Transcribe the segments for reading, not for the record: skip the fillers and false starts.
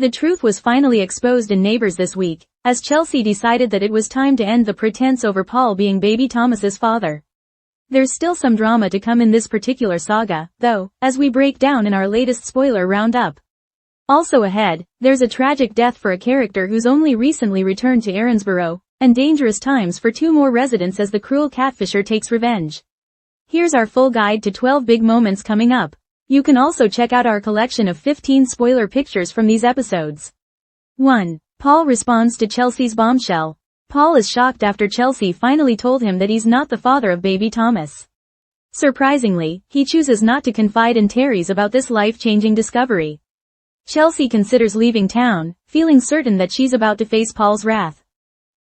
The truth was finally exposed in Neighbours this week, as Chelsea decided that it was time to end the pretense over Paul being baby Thomas's father. There's still some drama to come in this particular saga, though, as we break down in our latest spoiler roundup. Also ahead, there's a tragic death for a character who's only recently returned to Erinsborough, and dangerous times for 2 more residents as the cruel catfisher takes revenge. Here's our full guide to 12 big moments coming up. You can also check out our collection of 15 spoiler pictures from these episodes. 1. Paul responds to Chelsea's bombshell. Paul is shocked after Chelsea finally told him that he's not the father of baby Thomas. Surprisingly, he chooses not to confide in Terry's about this life-changing discovery. Chelsea considers leaving town, feeling certain that she's about to face Paul's wrath.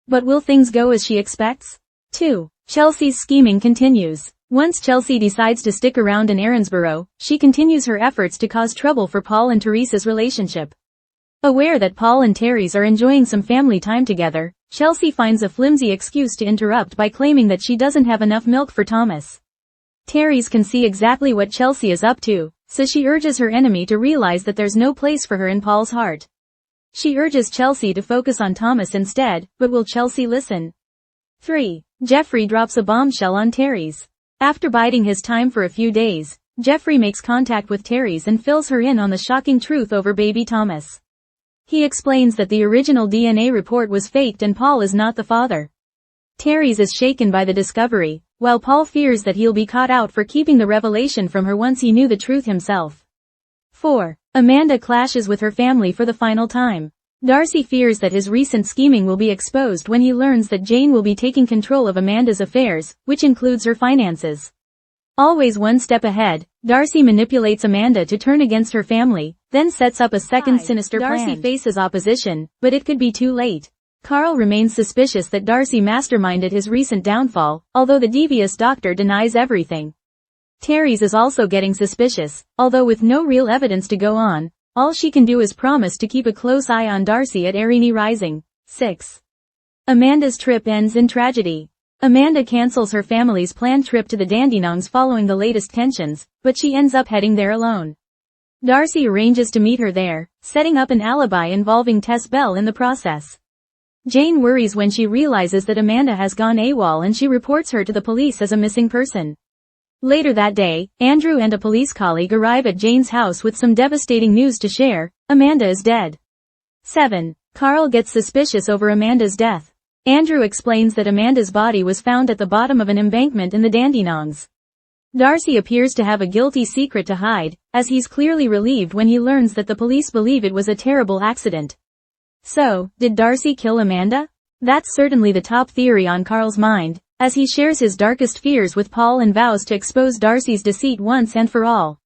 But will things go as she expects? 2. Chelsea's scheming continues. Once Chelsea decides to stick around in Erinsborough, she continues her efforts to cause trouble for Paul and Teresa's relationship. Aware that Paul and Terry's are enjoying some family time together, Chelsea finds a flimsy excuse to interrupt by claiming that she doesn't have enough milk for Thomas. Terry's can see exactly what Chelsea is up to, so she urges her enemy to realize that there's no place for her in Paul's heart. She urges Chelsea to focus on Thomas instead, but will Chelsea listen? 3. Jeffrey drops a bombshell on Terry's. After biding his time for a few days, Jeffrey makes contact with Terry's and fills her in on the shocking truth over baby Thomas. He explains that the original DNA report was faked and Paul is not the father. Terry's is shaken by the discovery, while Paul fears that he'll be caught out for keeping the revelation from her once he knew the truth himself. 4. Amanda clashes with her family for the final time. Darcy fears that his recent scheming will be exposed when he learns that Jane will be taking control of Amanda's affairs, which includes her finances. Always one step ahead, Darcy manipulates Amanda to turn against her family, then sets up a second sinister plan. Darcy faces opposition, but it could be too late. Carl remains suspicious that Darcy masterminded his recent downfall, although the devious doctor denies everything. Terry's is also getting suspicious, although with no real evidence to go on, all she can do is promise to keep a close eye on Darcy at Erini Rising. 6. Amanda's trip ends in tragedy. Amanda cancels her family's planned trip to the Dandenongs following the latest tensions, but she ends up heading there alone. Darcy arranges to meet her there, setting up an alibi involving Tess Bell in the process. Jane worries when she realizes that Amanda has gone AWOL and she reports her to the police as a missing person. Later that day, Andrew and a police colleague arrive at Jane's house with some devastating news to share: Amanda is dead. 7. Carl gets suspicious over Amanda's death. Andrew explains that Amanda's body was found at the bottom of an embankment in the Dandenongs. Darcy appears to have a guilty secret to hide, as he's clearly relieved when he learns that the police believe it was a terrible accident. So, did Darcy kill Amanda? That's certainly the top theory on Carl's mind, as he shares his darkest fears with Paul and vows to expose Darcy's deceit once and for all.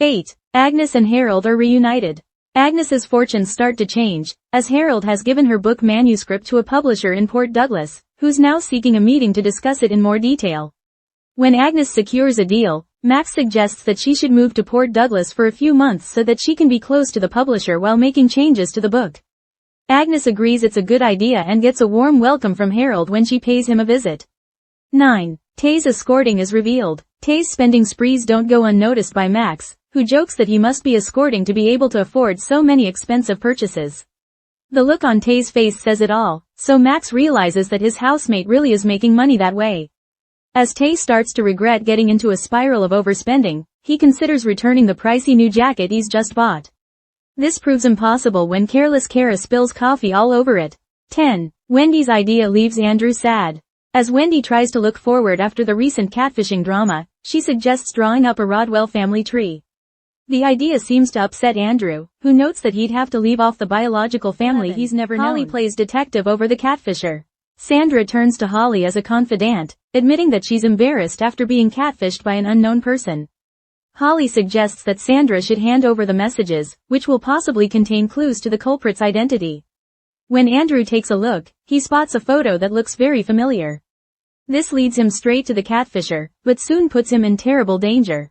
8. Agnes and Harold are reunited. Agnes's fortunes start to change, as Harold has given her book manuscript to a publisher in Port Douglas, who's now seeking a meeting to discuss it in more detail. When Agnes secures a deal, Max suggests that she should move to Port Douglas for a few months so that she can be close to the publisher while making changes to the book. Agnes agrees it's a good idea and gets a warm welcome from Harold when she pays him a visit. 9. Tay's escorting is revealed. Tay's spending sprees don't go unnoticed by Max, who jokes that he must be escorting to be able to afford so many expensive purchases. The look on Tay's face says it all, so Max realizes that his housemate really is making money that way. As Tay starts to regret getting into a spiral of overspending, he considers returning the pricey new jacket he's just bought. This proves impossible when careless Kara spills coffee all over it. 10. Wendy's idea leaves Andrew sad. As Wendy tries to look forward after the recent catfishing drama, she suggests drawing up a Rodwell family tree. The idea seems to upset Andrew, who notes that he'd have to leave off the biological family he's never known. Holly plays detective over the catfisher. Sandra turns to Holly as a confidant, admitting that she's embarrassed after being catfished by an unknown person. Holly suggests that Sandra should hand over the messages, which will possibly contain clues to the culprit's identity. When Andrew takes a look, he spots a photo that looks very familiar. This leads him straight to the catfisher, but soon puts him in terrible danger.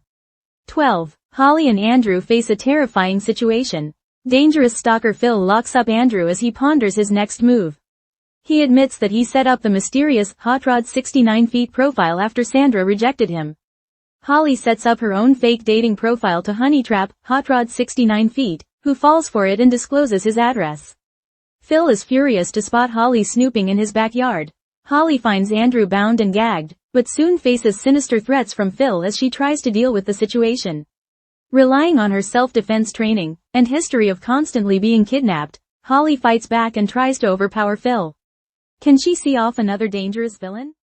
12. Holly and Andrew face a terrifying situation. Dangerous stalker Phil locks up Andrew as he ponders his next move. He admits that he set up the mysterious Hot Rod 69 feet profile after Sandra rejected him. Holly sets up her own fake dating profile to honey trap Hot Rod 69 feet, who falls for it and discloses his address. Phil is furious to spot Holly snooping in his backyard. Holly finds Andrew bound and gagged, but soon faces sinister threats from Phil as she tries to deal with the situation. Relying on her self-defense training and history of constantly being kidnapped, Holly fights back and tries to overpower Phil. Can she see off another dangerous villain?